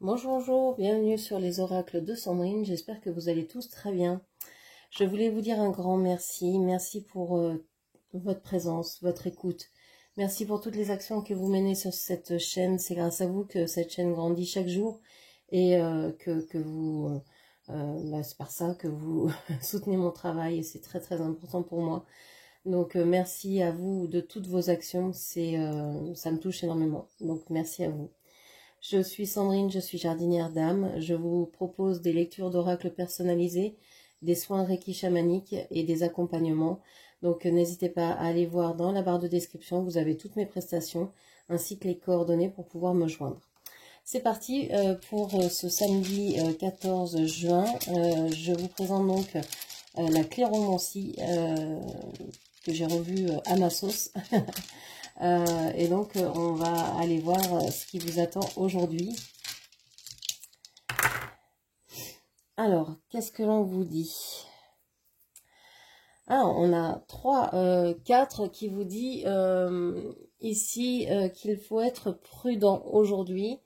Bonjour, bonjour, bienvenue sur les oracles de Sandrine, j'espère que vous allez tous très bien. Je voulais vous dire un grand merci, merci pour votre présence, votre écoute, merci pour toutes les actions que vous menez sur cette chaîne, c'est grâce à vous que cette chaîne grandit chaque jour et que vous, c'est par ça que vous soutenez mon travail et c'est très très important pour moi. Donc merci à vous de toutes vos actions, ça me touche énormément, donc merci à vous. Je suis Sandrine, je suis jardinière d'âme. Je vous propose des lectures d'oracles personnalisées, des soins Reiki chamaniques et des accompagnements. Donc n'hésitez pas à aller voir dans la barre de description, vous avez toutes mes prestations ainsi que les coordonnées pour pouvoir me joindre. C'est parti pour ce samedi 14 juin. Je vous présente donc la clairomancie que j'ai revue à ma sauce. Et donc, on va aller voir ce qui vous attend aujourd'hui. Alors, qu'est-ce que l'on vous dit? Alors, on a 4 qui vous dit ici qu'il faut être prudent aujourd'hui.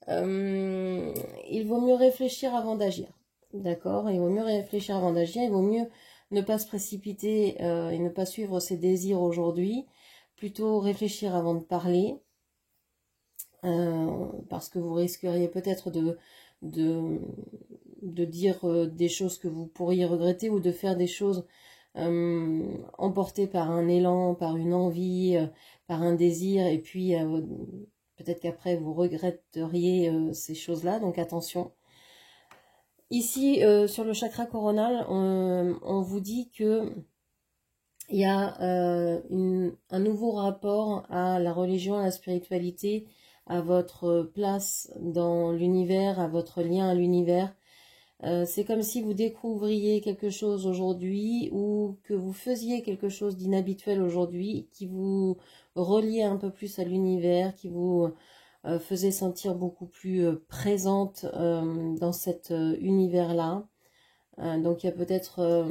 Il vaut mieux réfléchir avant d'agir. D'accord? Il vaut mieux réfléchir avant d'agir. Il vaut mieux ne pas se précipiter et ne pas suivre ses désirs aujourd'hui. Plutôt réfléchir avant de parler. Parce que vous risqueriez peut-être de dire des choses que vous pourriez regretter ou de faire des choses emportées par un élan, par une envie, par un désir, et puis peut-être qu'après vous regretteriez ces choses-là, donc attention. Ici, sur le chakra coronal, on vous dit que il y a un nouveau rapport à la religion, à la spiritualité, à votre place dans l'univers, à votre lien à l'univers. C'est comme si vous découvriez quelque chose aujourd'hui ou que vous faisiez quelque chose d'inhabituel aujourd'hui qui vous reliait un peu plus à l'univers, qui vous faisait sentir beaucoup plus présente dans cet univers-là. Donc il y a peut-être,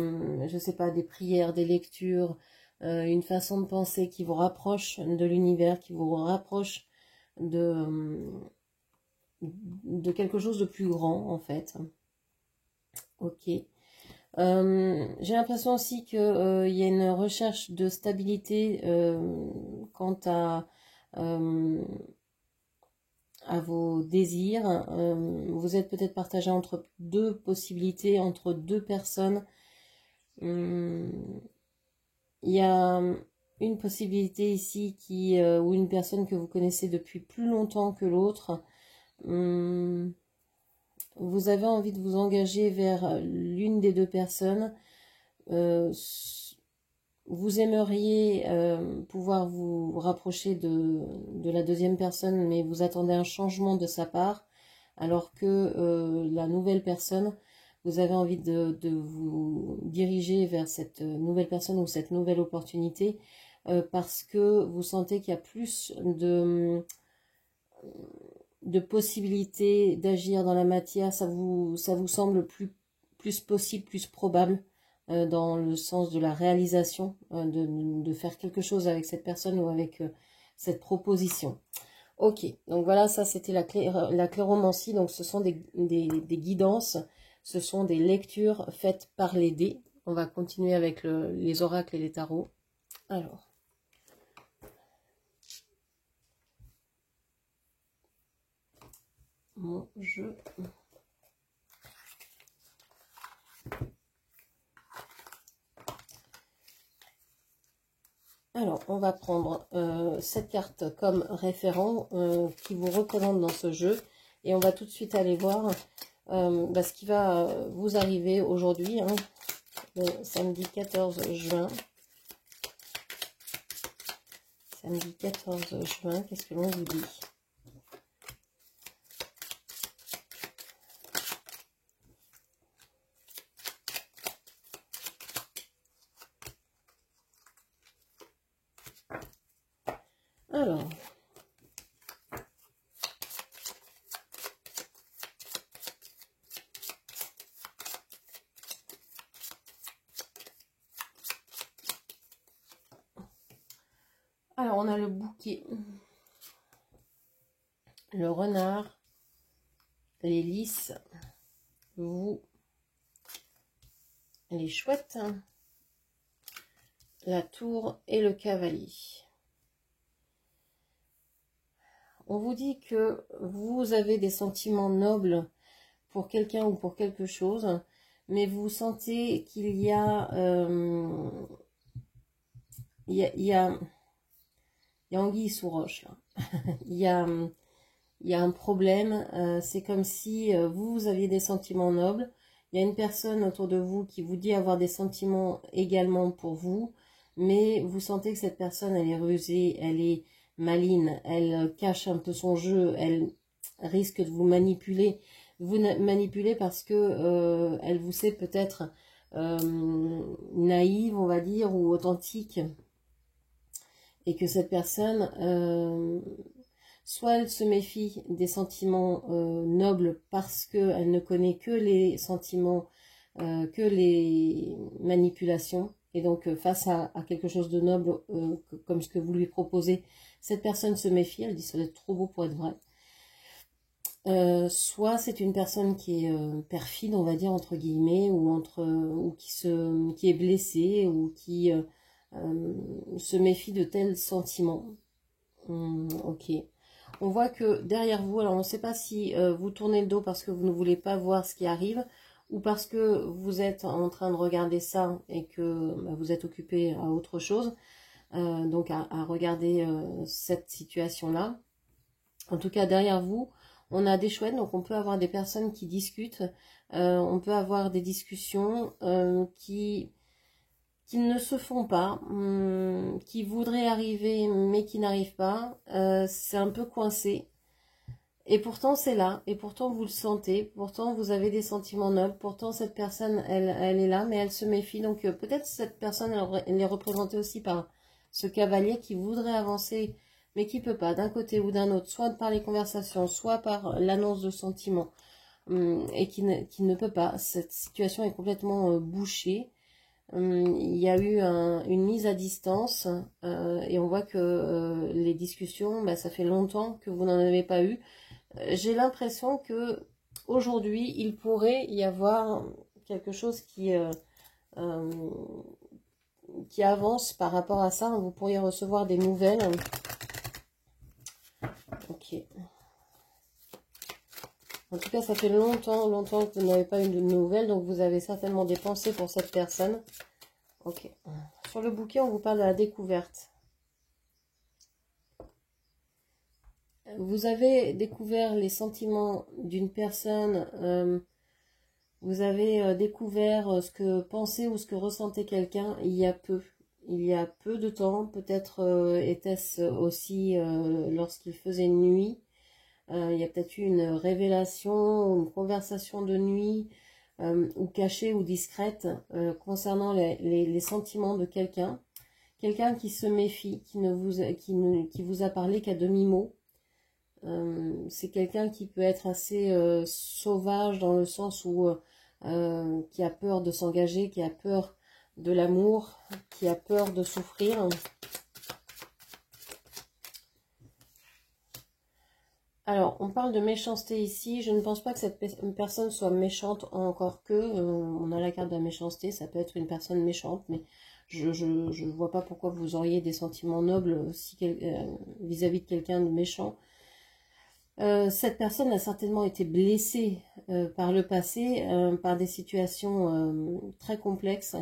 je ne sais pas, des prières, des lectures, une façon de penser qui vous rapproche de l'univers, qui vous rapproche de quelque chose de plus grand en fait. Ok. J'ai l'impression aussi qu'il y a une recherche de stabilité quant à vos désirs. Vous êtes peut-être partagé entre deux possibilités, entre deux personnes. Il y a une possibilité ici ou une personne que vous connaissez depuis plus longtemps que l'autre. Vous avez envie de vous engager vers l'une des deux personnes. Vous aimeriez pouvoir vous rapprocher de la deuxième personne, mais vous attendez un changement de sa part, alors que la nouvelle personne, vous avez envie de vous diriger vers cette nouvelle personne ou cette nouvelle opportunité, parce que vous sentez qu'il y a plus de possibilités d'agir dans la matière, ça vous semble plus possible, plus probable, dans le sens de la réalisation, de faire quelque chose avec cette personne ou avec cette proposition. Ok, donc voilà, ça c'était la clairomancie, donc ce sont des guidances, ce sont des lectures faites par les dés. On va continuer avec les oracles et les tarots. Alors. Mon jeu. Alors, on va prendre cette carte comme référent qui vous représente dans ce jeu. Et on va tout de suite aller voir ce qui va vous arriver aujourd'hui, hein, le samedi 14 juin. Samedi 14 juin, qu'est-ce que l'on vous dit ? Alors, on a le bouquet, le renard, les lys, vous, les chouettes, la tour et le cavalier. On vous dit que vous avez des sentiments nobles pour quelqu'un ou pour quelque chose, mais vous sentez qu'il y a, anguille sous roche, là. il y a un problème. C'est comme si vous aviez des sentiments nobles. Il y a une personne autour de vous qui vous dit avoir des sentiments également pour vous, mais vous sentez que cette personne, elle est rusée, elle est maligne, elle cache un peu son jeu, elle risque de vous manipuler. Vous manipulez parce que elle vous sait peut-être naïve, on va dire, ou authentique, et que cette personne, soit elle se méfie des sentiments nobles parce qu'elle ne connaît que les sentiments, que les manipulations, et donc face à quelque chose de noble comme ce que vous lui proposez, cette personne se méfie, elle dit ça doit être trop beau pour être vrai. Soit c'est une personne qui est perfide, on va dire, entre guillemets, ou qui est blessée, ou qui se méfie de tels sentiments. Ok. On voit que derrière vous, alors on ne sait pas si vous tournez le dos parce que vous ne voulez pas voir ce qui arrive, ou parce que vous êtes en train de regarder ça et que vous êtes occupé à autre chose, donc à regarder cette situation-là. En tout cas, derrière vous, on a des chouettes, donc on peut avoir des personnes qui discutent, on peut avoir des discussions qui ne se font pas, qui voudraient arriver mais qui n'arrivent pas. C'est un peu coincé. Et pourtant c'est là, et pourtant vous le sentez, pourtant vous avez des sentiments nobles, pourtant cette personne, elle est là, mais elle se méfie. Donc peut-être cette personne, elle est représentée aussi par ce cavalier qui voudrait avancer, mais qui peut pas, d'un côté ou d'un autre, soit par les conversations, soit par l'annonce de sentiments, et qui ne peut pas. Cette situation est complètement bouchée. Il y a eu une mise à distance, et on voit que les discussions, ça fait longtemps que vous n'en avez pas eu. J'ai l'impression que aujourd'hui il pourrait y avoir quelque chose qui avance par rapport à ça. Vous pourriez recevoir des nouvelles. Ok. En tout cas, ça fait longtemps que vous n'avez pas eu de nouvelles, donc vous avez certainement des pensées pour cette personne. Ok. Sur le bouquet, on vous parle de la découverte. Vous avez découvert les sentiments d'une personne, vous avez découvert ce que pensait ou ce que ressentait quelqu'un il y a peu. Il y a peu de temps, peut-être était-ce aussi lorsqu'il faisait nuit. Il y a peut-être eu une révélation, une conversation de nuit, ou cachée ou discrète, concernant les sentiments de quelqu'un. Quelqu'un qui se méfie, qui vous a parlé qu'à demi-mot. C'est quelqu'un qui peut être assez sauvage dans le sens où qui a peur de s'engager, qui a peur de l'amour, qui a peur de souffrir. Alors, on parle de méchanceté ici. Je ne pense pas que cette personne soit méchante, encore que on a la carte de la méchanceté. Ça peut être une personne méchante, mais je ne vois pas pourquoi vous auriez des sentiments nobles vis-à-vis de quelqu'un de méchant. Cette personne a certainement été blessée par le passé, par des situations très complexes,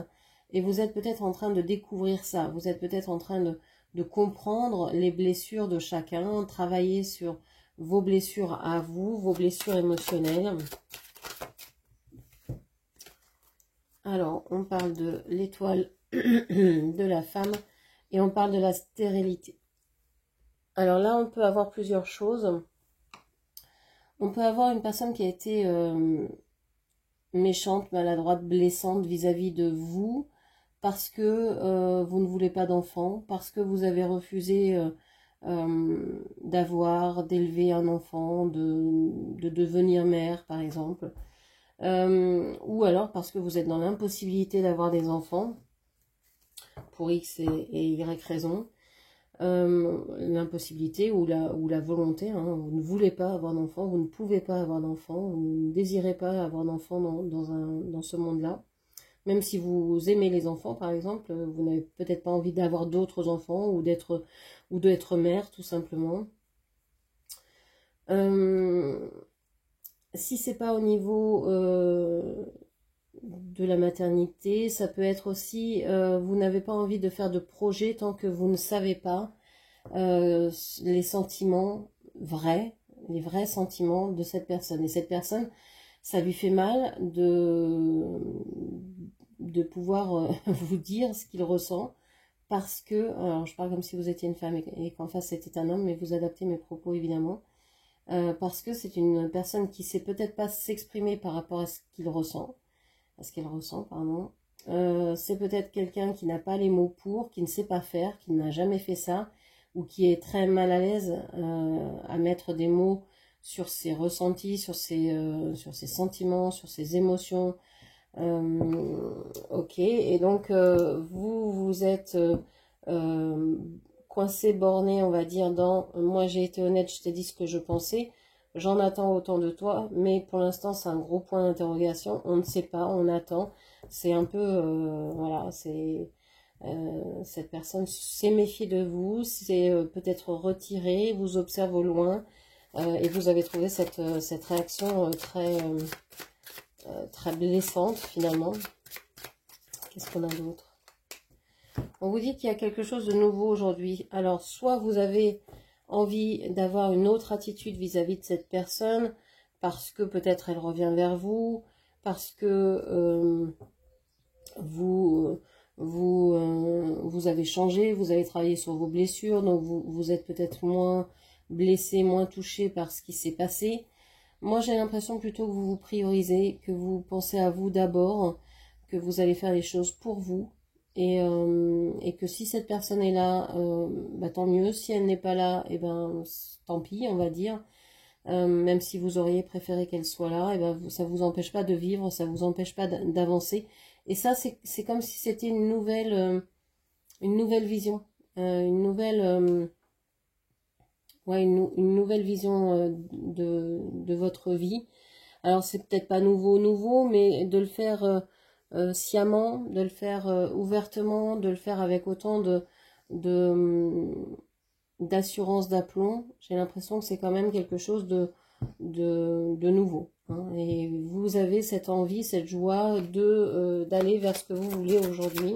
et vous êtes peut-être en train de découvrir ça. Vous êtes peut-être en train de comprendre les blessures de chacun, travailler sur vos blessures à vous, vos blessures émotionnelles. Alors, on parle de l'étoile de la femme et on parle de la stérilité. Alors là, on peut avoir plusieurs choses. On peut avoir une personne qui a été méchante, maladroite, blessante vis-à-vis de vous, parce que vous ne voulez pas d'enfant, parce que vous avez refusé d'élever un enfant, de devenir mère, par exemple. Ou alors parce que vous êtes dans l'impossibilité d'avoir des enfants, pour X et Y raison. l'impossibilité ou la volonté, hein, vous ne voulez pas avoir d'enfant, vous ne pouvez pas avoir d'enfant, vous ne désirez pas avoir d'enfant dans ce monde-là. Même si vous aimez les enfants, par exemple, vous n'avez peut-être pas envie d'avoir d'autres enfants ou d'être mère, tout simplement. Si c'est pas au niveau de la maternité, ça peut être aussi, vous n'avez pas envie de faire de projet tant que vous ne savez pas les sentiments vrais, les vrais sentiments de cette personne. Et cette personne, ça lui fait mal de pouvoir vous dire ce qu'il ressent, parce que, alors je parle comme si vous étiez une femme et qu'en face c'était un homme, mais vous adaptez mes propos évidemment, parce que c'est une personne qui sait peut-être pas s'exprimer par rapport à ce qu'il ressent, à ce qu'elle ressent, pardon. C'est peut-être quelqu'un qui n'a pas les mots pour, qui ne sait pas faire, qui n'a jamais fait ça, ou qui est très mal à l'aise à mettre des mots sur ses ressentis, sur ses sentiments, sur ses émotions. Ok, et donc vous êtes coincé, borné, on va dire, dans moi j'ai été honnête, je t'ai dit ce que je pensais, j'en attends autant de toi, mais pour l'instant c'est un gros point d'interrogation, on ne sait pas, on attend, c'est un peu, voilà, c'est cette personne s'est méfiée de vous, c'est peut-être retiré, vous observe au loin, et vous avez trouvé cette réaction très blessante finalement. Qu'est-ce qu'on a d'autre? On vous dit qu'il y a quelque chose de nouveau aujourd'hui. Alors, soit vous avez envie d'avoir une autre attitude vis-à-vis de cette personne, parce que peut-être elle revient vers vous, parce que vous avez changé, vous avez travaillé sur vos blessures, donc vous êtes peut-être moins blessé, moins touché par ce qui s'est passé. Moi, j'ai l'impression plutôt que vous vous priorisez, que vous pensez à vous d'abord, que vous allez faire les choses pour vous, et que si cette personne est là, bah, tant mieux. Si elle n'est pas là, et ben tant pis, on va dire. Même si vous auriez préféré qu'elle soit là, et ben ça vous empêche pas de vivre, ça vous empêche pas d'avancer. Et ça, c'est comme si c'était une nouvelle vision, ouais, une nouvelle vision de votre vie. Alors c'est peut-être pas nouveau, mais de le faire sciemment, de le faire ouvertement, de le faire avec autant de d'assurance, d'aplomb. J'ai l'impression que c'est quand même quelque chose de nouveau, hein. Et vous avez cette envie, cette joie d'aller vers ce que vous voulez aujourd'hui.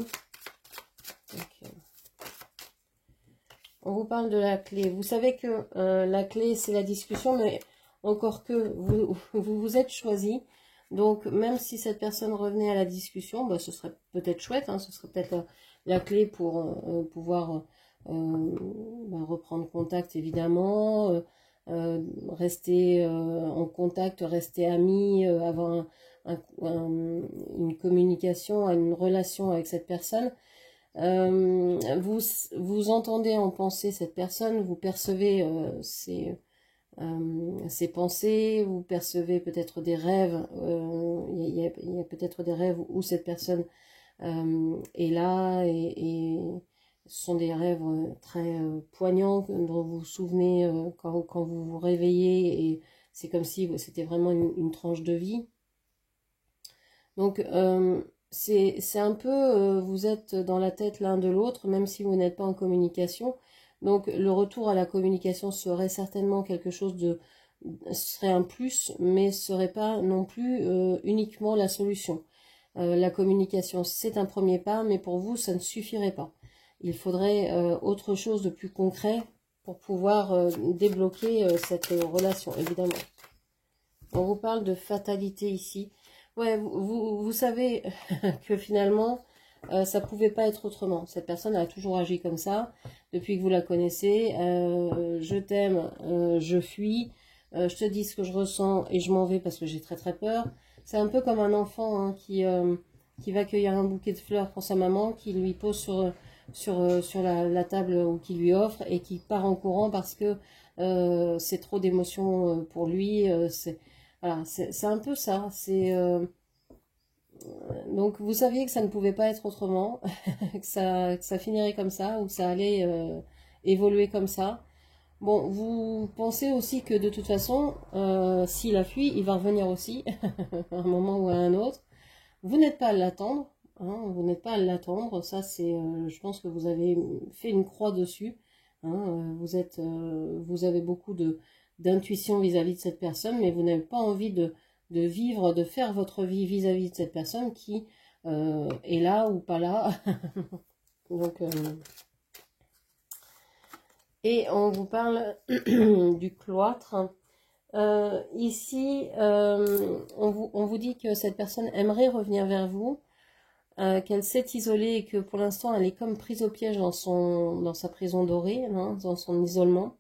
On vous parle de la clé. Vous savez que la clé, c'est la discussion, mais encore que vous êtes choisi. Donc, même si cette personne revenait à la discussion, bah, ce serait peut-être chouette, hein, ce serait peut-être la clé pour pouvoir bah, reprendre contact, évidemment, rester en contact, rester amis, avoir une communication, une relation avec cette personne. Vous entendez en pensée cette personne, vous percevez ses pensées, vous percevez peut-être des rêves, il y a peut-être des rêves où cette personne est là, et ce sont des rêves très poignants dont vous vous souvenez quand vous vous réveillez, et c'est comme si c'était vraiment une tranche de vie. Donc c'est un peu, vous êtes dans la tête l'un de l'autre, même si vous n'êtes pas en communication. Donc le retour à la communication serait certainement quelque chose serait un plus, mais serait pas non plus uniquement la solution. La communication, c'est un premier pas, mais pour vous, ça ne suffirait pas. Il faudrait autre chose de plus concret pour pouvoir débloquer cette relation, évidemment. On vous parle de fatalité ici. Ouais, vous savez que finalement, ça pouvait pas être autrement. Cette personne a toujours agi comme ça, depuis que vous la connaissez. Je t'aime, je fuis, je te dis ce que je ressens et je m'en vais parce que j'ai très très peur. C'est un peu comme un enfant, hein, qui va cueillir un bouquet de fleurs pour sa maman, qui lui pose sur la table ou qui lui offre, et qui part en courant parce que c'est trop d'émotions pour lui. Voilà, c'est un peu ça. Donc vous saviez que ça ne pouvait pas être autrement, que ça finirait comme ça, ou que ça allait évoluer comme ça. Bon, vous pensez aussi que de toute façon, s'il a fui, il va revenir aussi, à un moment ou à un autre. Vous n'êtes pas à l'attendre, hein, vous n'êtes pas à l'attendre, ça c'est, je pense que vous avez fait une croix dessus, hein, vous avez beaucoup d'intuition vis-à-vis de cette personne, mais vous n'avez pas envie de vivre, de faire votre vie vis-à-vis de cette personne qui est là ou pas là. Donc, et on vous parle du cloître. Ici, on vous dit que cette personne aimerait revenir vers vous, qu'elle s'est isolée et que pour l'instant elle est comme prise au piège dans sa prison dorée, hein, dans son isolement.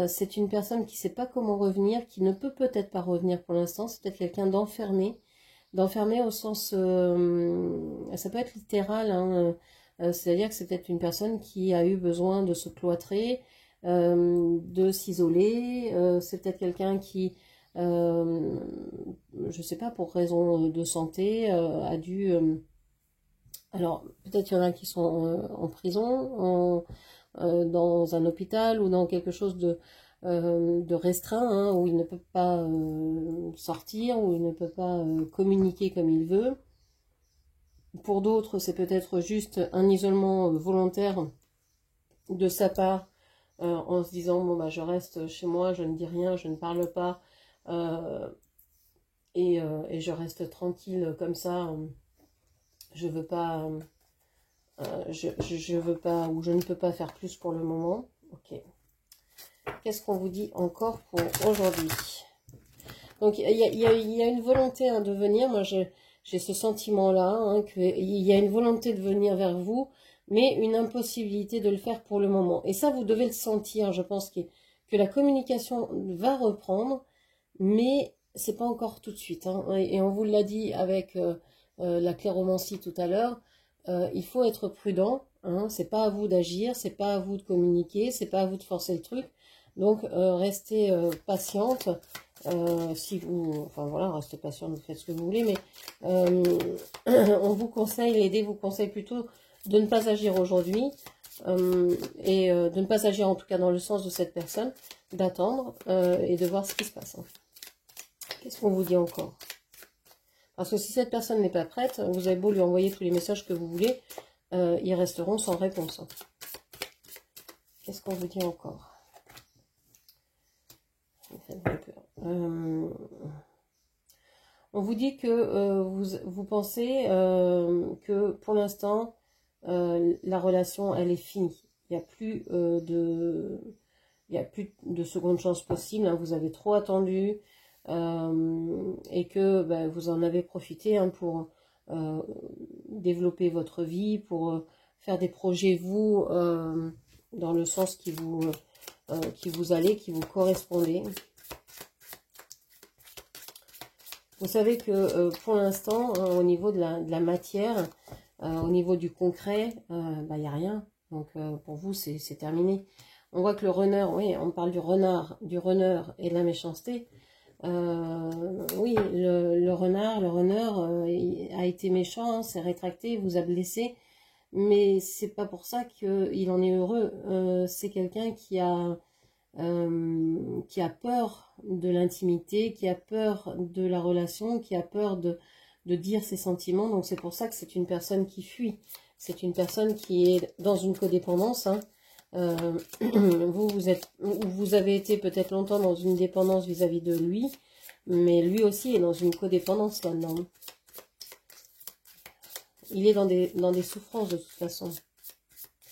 C'est une personne qui ne sait pas comment revenir, qui ne peut peut-être pas revenir pour l'instant. C'est peut-être quelqu'un d'enfermé au sens, ça peut être littéral, hein, c'est-à-dire que c'est peut-être une personne qui a eu besoin de se cloîtrer, de s'isoler, c'est peut-être quelqu'un qui, je sais pas, pour raison de santé, a dû, alors peut-être il y en a qui sont en prison, dans un hôpital ou dans quelque chose de restreint, hein, où il ne peut pas sortir, où il ne peut pas communiquer comme il veut. Pour d'autres, c'est peut-être juste un isolement volontaire de sa part, en se disant, bon, bah, je reste chez moi, je ne dis rien, je ne parle pas, et je reste tranquille comme ça, je veux pas, je veux pas, ou je ne peux pas faire plus pour le moment. Ok. Qu'est-ce qu'on vous dit encore pour aujourd'hui? Donc, il y a une volonté, hein, de venir. Moi, j'ai ce sentiment-là, hein, qu'il y a une volonté de venir vers vous, mais une impossibilité de le faire pour le moment. Et ça, vous devez le sentir. Je pense que la communication va reprendre, mais c'est pas encore tout de suite, hein. Et on vous l'a dit avec la clairomancie tout à l'heure, il faut être prudent, hein. C'est pas à vous d'agir, c'est pas à vous de communiquer, c'est pas à vous de forcer le truc. Donc, restez patiente. Si vous, enfin voilà, restez patiente, vous faites ce que vous voulez, mais on vous conseille, l'aider vous conseille plutôt de ne pas agir aujourd'hui, et de ne pas agir en tout cas dans le sens de cette personne, d'attendre et de voir ce qui se passe, hein. Qu'est-ce qu'on vous dit encore? Parce que si cette personne n'est pas prête, vous avez beau lui envoyer tous les messages que vous voulez, ils resteront sans réponse, hein. Qu'est-ce qu'on vous dit encore? On vous dit que vous pensez que pour l'instant, la relation, elle est finie. Il n'y a plus il y a plus de seconde chance possible, hein. Vous avez trop attendu, et que ben, vous en avez profité, hein, pour développer votre vie, pour faire des projets, vous, dans le sens qui vous allait, qui vous correspondait. Vous savez que pour l'instant, au niveau de la matière, au niveau du concret, bah, il n'y a rien. Donc pour vous, c'est terminé. On voit que le runner, oui, on parle du runner et de la méchanceté. Oui, le runner a été méchant, hein, s'est rétracté, vous a blessé, mais c'est pas pour ça qu'il en est heureux. C'est quelqu'un qui a peur de l'intimité, qui a peur de la relation, qui a peur de dire ses sentiments. Donc c'est pour ça que c'est une personne qui fuit. C'est une personne qui est dans une codépendance, hein. Vous avez été peut-être longtemps dans une dépendance vis-à-vis de lui, mais lui aussi est dans une codépendance maintenant. Il est dans des souffrances de toute façon,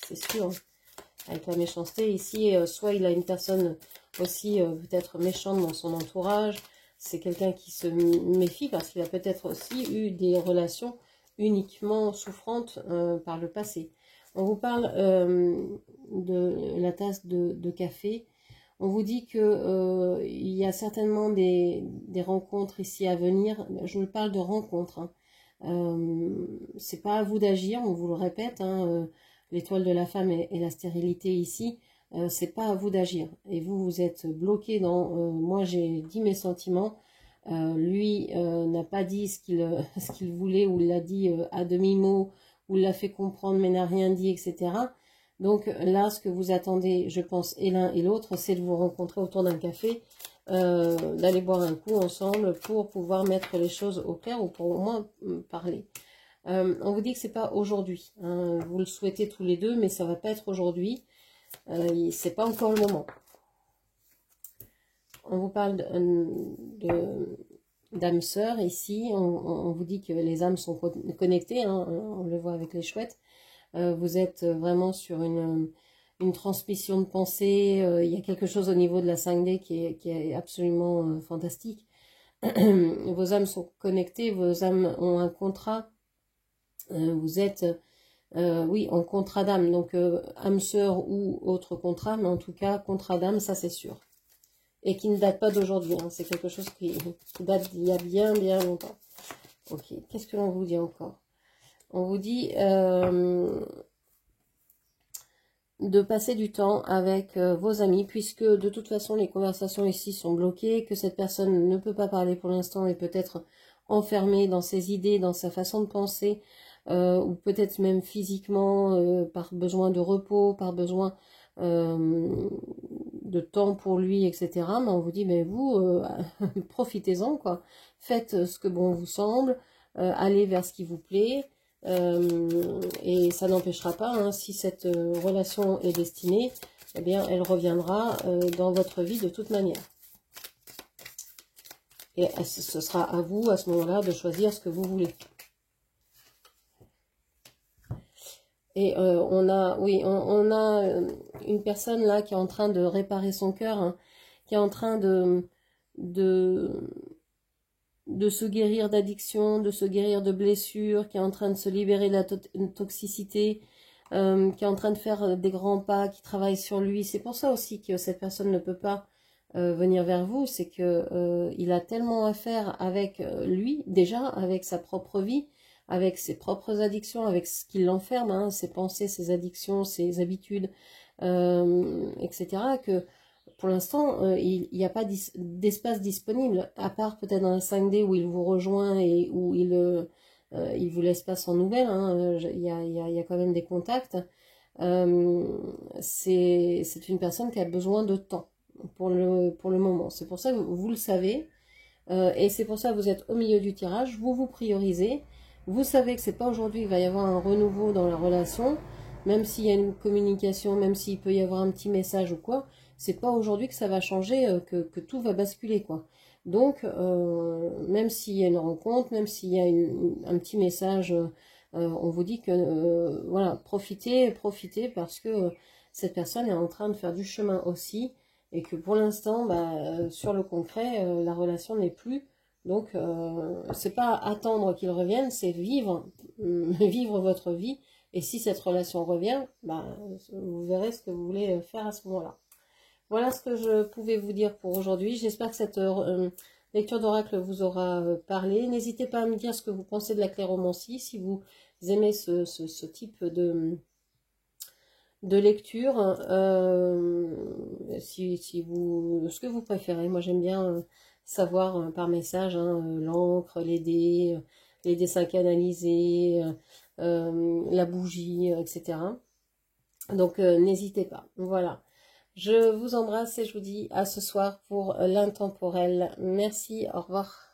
c'est sûr. Avec la méchanceté ici, soit il a une personne aussi peut-être méchante dans son entourage, c'est quelqu'un qui se méfie parce qu'il a peut-être aussi eu des relations uniquement souffrantes par le passé. On vous parle de la tasse de café. On vous dit que il y a certainement des rencontres ici à venir. Je vous parle de rencontres, hein. C'est pas à vous d'agir, on vous le répète, hein, l'étoile de la femme et la stérilité ici, c'est pas à vous d'agir. Et vous êtes bloqué dans moi j'ai dit mes sentiments, lui n'a pas dit ce qu'il voulait, ou l'a dit à demi-mot, ou l'a fait comprendre mais n'a rien dit, etc. Donc là, ce que vous attendez, je pense, et l'un et l'autre, c'est de vous rencontrer autour d'un café, d'aller boire un coup ensemble pour pouvoir mettre les choses au clair ou pour au moins parler. On vous dit que c'est pas aujourd'hui, hein, vous le souhaitez tous les deux, mais ça va pas être aujourd'hui, c'est pas encore le moment. On vous parle d'âme sœur ici, on vous dit que les âmes sont connectées, hein, on le voit avec les chouettes. Vous êtes vraiment sur une transmission de pensée, il y a quelque chose au niveau de la 5D qui est absolument fantastique. Vos âmes sont connectées, vos âmes ont un contrat, vous êtes, oui, en contrat d'âme, donc âme sœur ou autre contrat, mais en tout cas, contrat d'âme, ça c'est sûr. Et qui ne date pas d'aujourd'hui, hein, c'est quelque chose qui date d'il y a bien, bien longtemps. Ok, qu'est-ce que l'on vous dit encore? On vous dit de passer du temps avec vos amis, puisque de toute façon les conversations ici sont bloquées, que cette personne ne peut pas parler pour l'instant et peut-être enfermée dans ses idées, dans sa façon de penser, ou peut-être même physiquement, par besoin de repos, par besoin de temps pour lui, etc. Mais on vous dit, mais vous, profitez-en, quoi. Faites ce que bon vous semble, allez vers ce qui vous plaît, et ça n'empêchera pas, hein, si cette relation est destinée, eh bien, elle reviendra dans votre vie de toute manière. Et ce sera à vous, à ce moment-là, de choisir ce que vous voulez. Et on a, oui, on a une personne là qui est en train de réparer son cœur, hein, qui est en train de se guérir d'addiction, de se guérir de blessures, qui est en train de se libérer de la toxicité, qui est en train de faire des grands pas, qui travaille sur lui. C'est pour ça aussi que cette personne ne peut pas venir vers vous, c'est que il a tellement à faire avec lui, déjà, avec sa propre vie, avec ses propres addictions, avec ce qui l'enferme, hein, ses pensées, ses addictions, ses habitudes, etc., que pour l'instant, il n'y a pas d'espace disponible, à part peut-être dans la 5D où il vous rejoint et où il vous laisse pas sans nouvelles, hein, il y a quand même des contacts. C'est une personne qui a besoin de temps pour le moment. C'est pour ça que vous le savez, et c'est pour ça que vous êtes au milieu du tirage, vous priorisez. Vous savez que c'est pas aujourd'hui qu'il va y avoir un renouveau dans la relation, même s'il y a une communication, même s'il peut y avoir un petit message ou quoi, c'est pas aujourd'hui que ça va changer, que tout va basculer, quoi. Donc, même s'il y a une rencontre, même s'il y a un petit message, on vous dit que, voilà, profitez parce que cette personne est en train de faire du chemin aussi, et que pour l'instant, bah, sur le concret, la relation n'est plus. Donc, c'est pas attendre qu'il revienne, c'est vivre votre vie. Et si cette relation revient, bah, vous verrez ce que vous voulez faire à ce moment-là. Voilà ce que je pouvais vous dire pour aujourd'hui. J'espère que cette lecture d'oracle vous aura parlé. N'hésitez pas à me dire ce que vous pensez de la clairomancie, si vous aimez ce type de lecture, ce que vous préférez. Moi, j'aime bien savoir par message, hein, l'encre, les dessins canalisés, la bougie, etc. Donc, n'hésitez pas. Voilà. Je vous embrasse et je vous dis à ce soir pour l'intemporel. Merci, au revoir.